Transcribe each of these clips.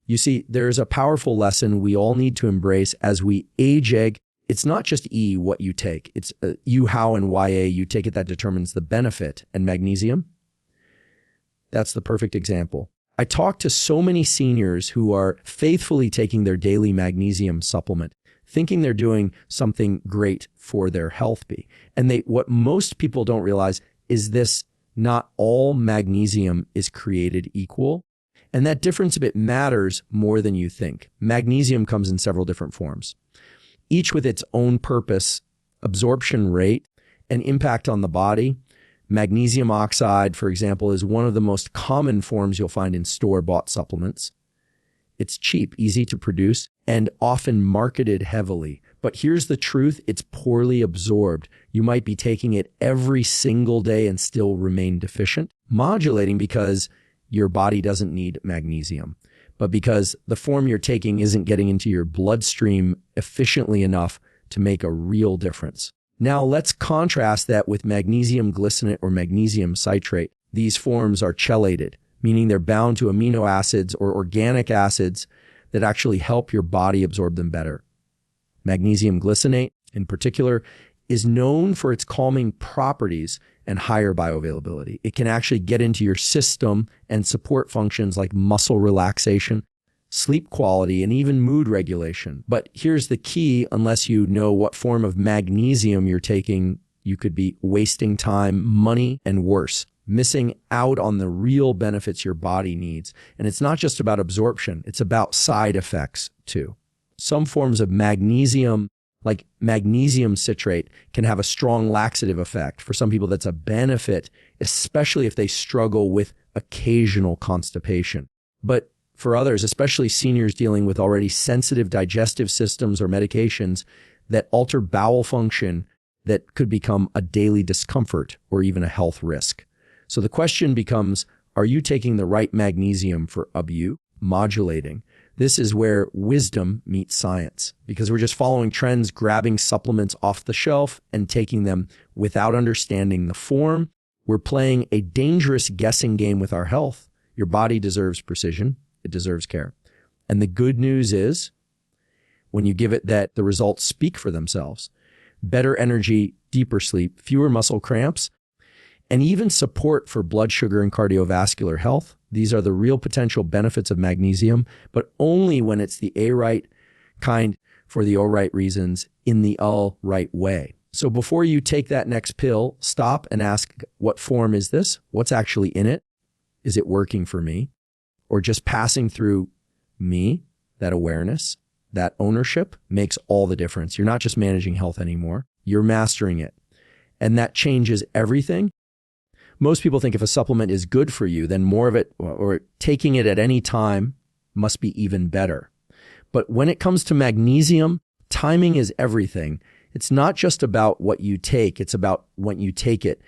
You see, there's a powerful lesson we all need to embrace as we age egg. It's not just E, what you take. It's U, how, and YA, you take it, that determines the benefit. And magnesium, that's the perfect example. I talk to so many seniors who are faithfully taking their daily magnesium supplement, thinking they're doing something great for their health. And what most people don't realize is this: not all magnesium is created equal. And that difference a bit matters more than you think. Magnesium comes in several different forms, each with its own purpose, absorption rate, and impact on the body. Magnesium oxide, for example, is one of the most common forms you'll find in store-bought supplements. It's cheap, easy to produce, and often marketed heavily. But here's the truth: it's poorly absorbed. You might be taking it every single day and still remain deficient, modulating because your body doesn't need magnesium, but because the form you're taking isn't getting into your bloodstream efficiently enough to make a real difference. Now let's contrast that with magnesium glycinate or magnesium citrate. These forms are chelated, meaning they're bound to amino acids or organic acids that actually help your body absorb them better. Magnesium glycinate, in particular, is known for its calming properties and higher bioavailability. It can actually get into your system and support functions like muscle relaxation, sleep quality, and even mood regulation. But here's the key: unless you know what form of magnesium you're taking, you could be wasting time, money, and worse, missing out on the real benefits your body needs. And it's not just about absorption, it's about side effects too. Some forms of magnesium, like magnesium citrate, can have a strong laxative effect. For some people, that's a benefit, especially if they struggle with occasional constipation. But for others, especially seniors dealing with already sensitive digestive systems or medications that alter bowel function, that could become a daily discomfort or even a health risk. So the question becomes, are you taking the right magnesium for ABU? Modulating. This is where wisdom meets science, because we're just following trends, grabbing supplements off the shelf and taking them without understanding the form. We're playing a dangerous guessing game with our health. Your body deserves precision. It deserves care. And the good news is, when you give it that, the results speak for themselves. Better energy, deeper sleep, fewer muscle cramps, and even support for blood sugar and cardiovascular health. These are the real potential benefits of magnesium, but only when it's the A-right kind for the all-right reasons in the all-right way. So before you take that next pill, stop and ask, what form is this? What's actually in it? Is it working for me? Or just passing through me? That awareness, that ownership makes all the difference. You're not just managing health anymore. You're mastering it. And that changes everything. Most people think if a supplement is good for you, then more of it, or taking it at any time, must be even better. But when it comes to magnesium, timing is everything. It's not just about what you take, it's about when you take it.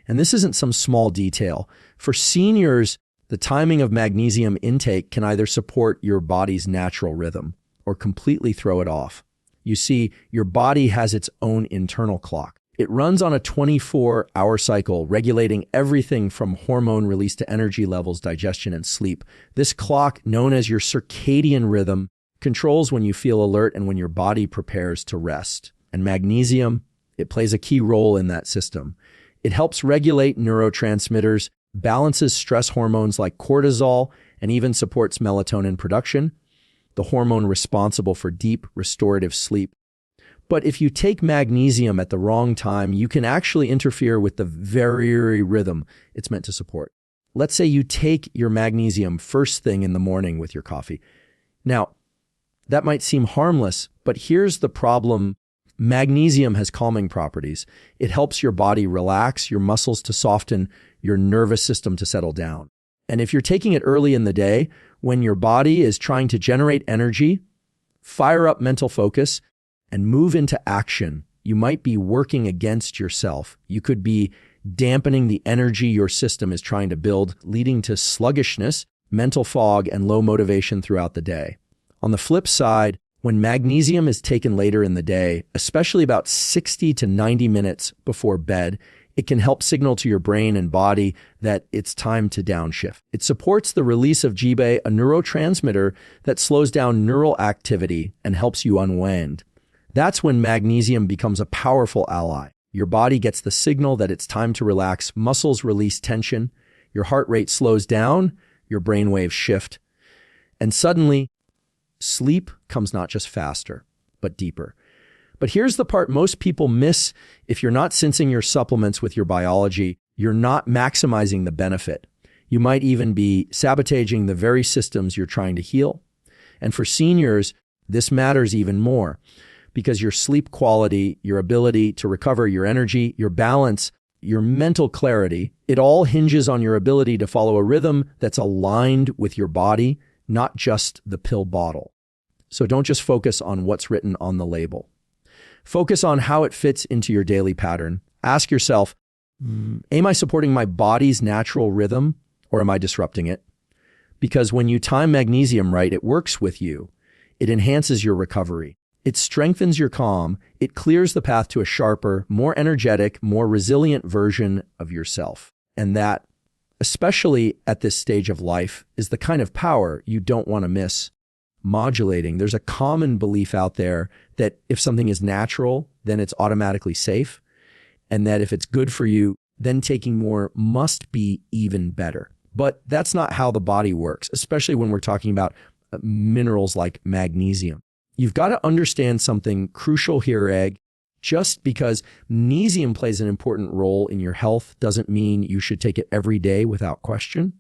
And this isn't some small detail. For seniors, the timing of magnesium intake can either support your body's natural rhythm or completely throw it off. You see, your body has its own internal clock. It runs on a 24-hour cycle, regulating everything from hormone release to energy levels, digestion, and sleep. This clock, known as your circadian rhythm, controls when you feel alert and when your body prepares to rest. And magnesium, it plays a key role in that system. It helps regulate neurotransmitters, balances stress hormones like cortisol, and even supports melatonin production, the hormone responsible for deep, restorative sleep. But if you take magnesium at the wrong time, you can actually interfere with the very rhythm it's meant to support. Let's say you take your magnesium first thing in the morning with your coffee. Now, that might seem harmless, but here's the problem. Magnesium has calming properties. It helps your body relax, your muscles to soften, your nervous system to settle down. And if you're taking it early in the day, when your body is trying to generate energy, fire up mental focus, and move into action, you might be working against yourself. You could be dampening the energy your system is trying to build, leading to sluggishness, mental fog, and low motivation throughout the day. On the flip side, when magnesium is taken later in the day, especially about 60 to 90 minutes before bed, It can help signal to your brain and body that it's time to downshift. It supports the release of GBA, a neurotransmitter that slows down neural activity and helps you unwind. That's when magnesium becomes a powerful ally. Your body gets the signal that it's time to relax, muscles release tension, your heart rate slows down, your brain waves shift, and suddenly sleep comes not just faster, but deeper. But here's the part most people miss. If you're not syncing your supplements with your biology, you're not maximizing the benefit. You might even be sabotaging the very systems you're trying to heal. And for seniors, this matters even more because your sleep quality, your ability to recover, your energy, your balance, your mental clarity, it all hinges on your ability to follow a rhythm that's aligned with your body, not just the pill bottle. So don't just focus on what's written on the label. Focus on how it fits into your daily pattern. Ask yourself, am I supporting my body's natural rhythm or am I disrupting it? Because when you time magnesium right, it works with you. It enhances your recovery. It strengthens your calm. It clears the path to a sharper, more energetic, more resilient version of yourself. And that, especially at this stage of life, is the kind of power you don't want to miss. Modulating. There's a common belief out there that if something is natural, then it's automatically safe. And that if it's good for you, then taking more must be even better. But that's not how the body works, especially when we're talking about minerals like magnesium. You've got to understand something crucial here, Egg. Just because magnesium plays an important role in your health doesn't mean you should take it every day without question.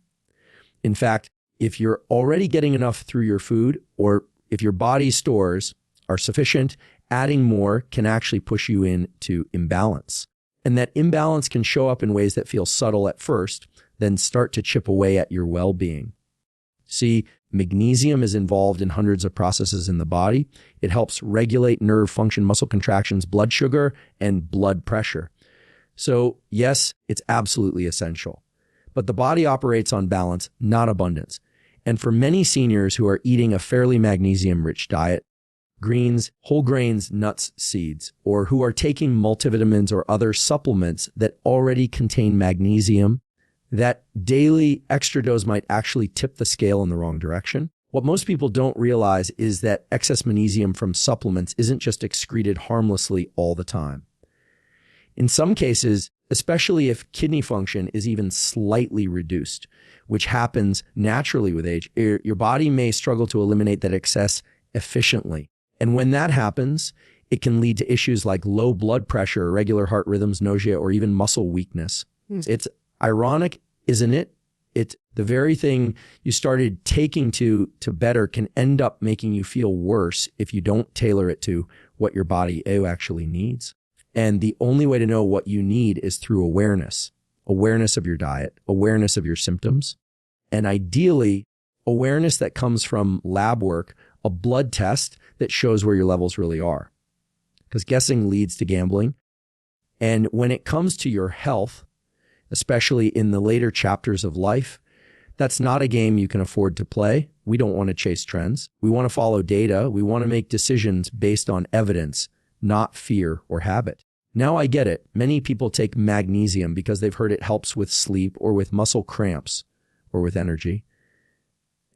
In fact, if you're already getting enough through your food, or if your body stores are sufficient, adding more can actually push you into imbalance. And that imbalance can show up in ways that feel subtle at first, then start to chip away at your well-being. See, magnesium is involved in hundreds of processes in the body. It helps regulate nerve function, muscle contractions, blood sugar, and blood pressure. So yes, it's absolutely essential. But the body operates on balance, not abundance. And for many seniors who are eating a fairly magnesium-rich diet, greens, whole grains, nuts, seeds, or who are taking multivitamins or other supplements that already contain magnesium, that daily extra dose might actually tip the scale in the wrong direction. What most people don't realize is that excess magnesium from supplements isn't just excreted harmlessly all the time. In some cases, especially if kidney function is even slightly reduced, which happens naturally with age, your body may struggle to eliminate that excess efficiently. And when that happens, it can lead to issues like low blood pressure, irregular heart rhythms, nausea, or even muscle weakness. It's ironic, isn't it? It's the very thing you started taking to better can end up making you feel worse if you don't tailor it to what your body actually needs. And the only way to know what you need is through awareness. Awareness of your diet, awareness of your symptoms, and ideally, awareness that comes from lab work, a blood test that shows where your levels really are. Because guessing leads to gambling. And when it comes to your health, especially in the later chapters of life, that's not a game you can afford to play. We don't want to chase trends. We want to follow data. We want to make decisions based on evidence, not fear or habit. Now I get it. Many people take magnesium because they've heard it helps with sleep or with muscle cramps or with energy.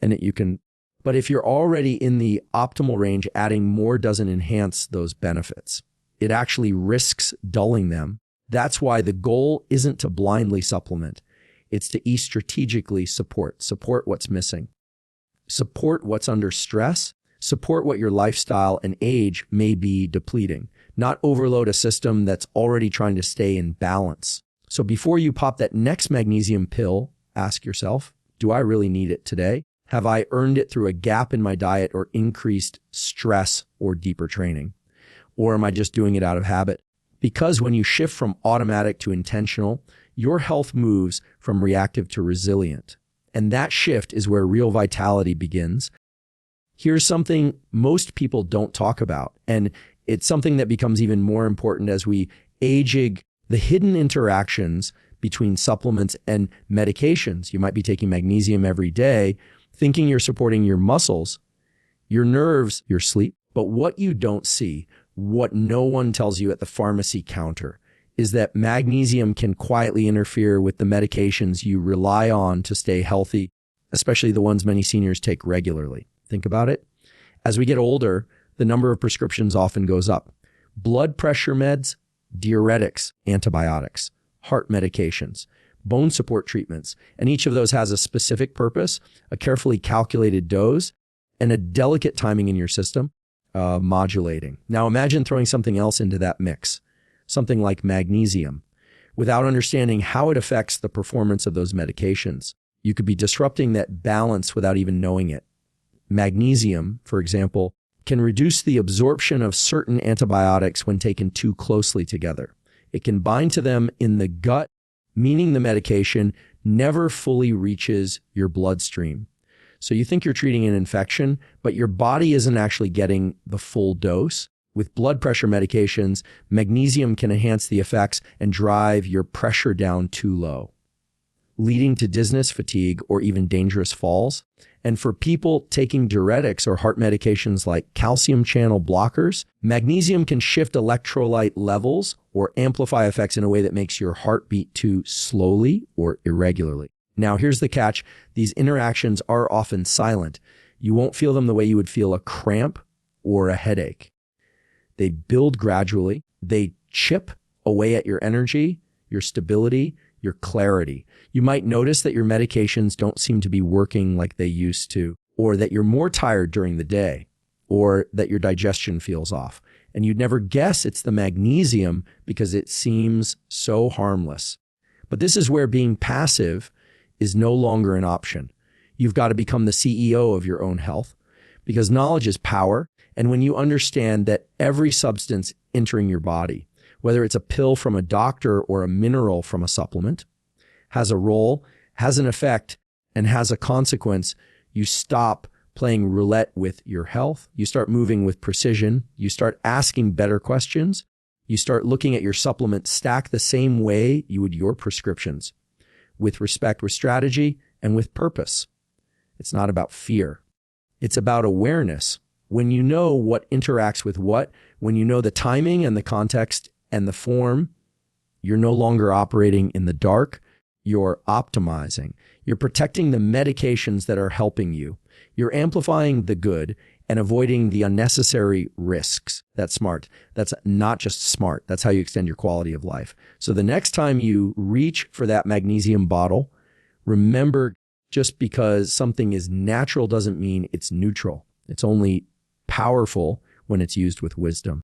But if you're already in the optimal range, adding more doesn't enhance those benefits. It actually risks dulling them. That's why the goal isn't to blindly supplement. It's to strategically support what's missing, support what's under stress, support what your lifestyle and age may be depleting, not overload a system that's already trying to stay in balance. So before you pop that next magnesium pill, ask yourself, do I really need it today? Have I earned it through a gap in my diet or increased stress or deeper training? Or am I just doing it out of habit? Because when you shift from automatic to intentional, your health moves from reactive to resilient. And that shift is where real vitality begins. Here's something most people don't talk about, and it's something that becomes even more important as we age, the hidden interactions between supplements and medications. You might be taking magnesium every day, thinking you're supporting your muscles, your nerves, your sleep. But what you don't see, what no one tells you at the pharmacy counter, is that magnesium can quietly interfere with the medications you rely on to stay healthy, especially the ones many seniors take regularly. Think about it. As we get older, the number of prescriptions often goes up. Blood pressure meds, diuretics, antibiotics, heart medications, bone support treatments, and each of those has a specific purpose, a carefully calculated dose, and a delicate timing in your system, modulating. Now imagine throwing something else into that mix, something like magnesium, without understanding how it affects the performance of those medications. You could be disrupting that balance without even knowing it. Magnesium, for example, can reduce the absorption of certain antibiotics when taken too closely together. It can bind to them in the gut, meaning the medication never fully reaches your bloodstream. So you think you're treating an infection, but your body isn't actually getting the full dose. With blood pressure medications, magnesium can enhance the effects and drive your pressure down too low, leading to dizziness, fatigue, or even dangerous falls. And for people taking diuretics or heart medications like calcium channel blockers, magnesium can shift electrolyte levels or amplify effects in a way that makes your heart beat too slowly or irregularly. Now, here's the catch. These interactions are often silent. You won't feel them the way you would feel a cramp or a headache. They build gradually. They chip away at your energy, your stability, your clarity. You might notice that your medications don't seem to be working like they used to, or that you're more tired during the day, or that your digestion feels off. And you'd never guess it's the magnesium because it seems so harmless. But this is where being passive is no longer an option. You've got to become the CEO of your own health, because knowledge is power. And when you understand that every substance entering your body, whether it's a pill from a doctor or a mineral from a supplement, has a role, has an effect, and has a consequence, you stop playing roulette with your health. You start moving with precision. You start asking better questions. You start looking at your supplement stack the same way you would your prescriptions, with respect, with strategy, and with purpose. It's not about fear. It's about awareness. When you know what interacts with what, when you know the timing and the context and the form, you're no longer operating in the dark. You're optimizing. You're protecting the medications that are helping you. You're amplifying the good and avoiding the unnecessary risks. That's smart. That's not just smart. That's how you extend your quality of life. So the next time you reach for that magnesium bottle, remember, just because something is natural doesn't mean it's neutral. It's only powerful when it's used with wisdom.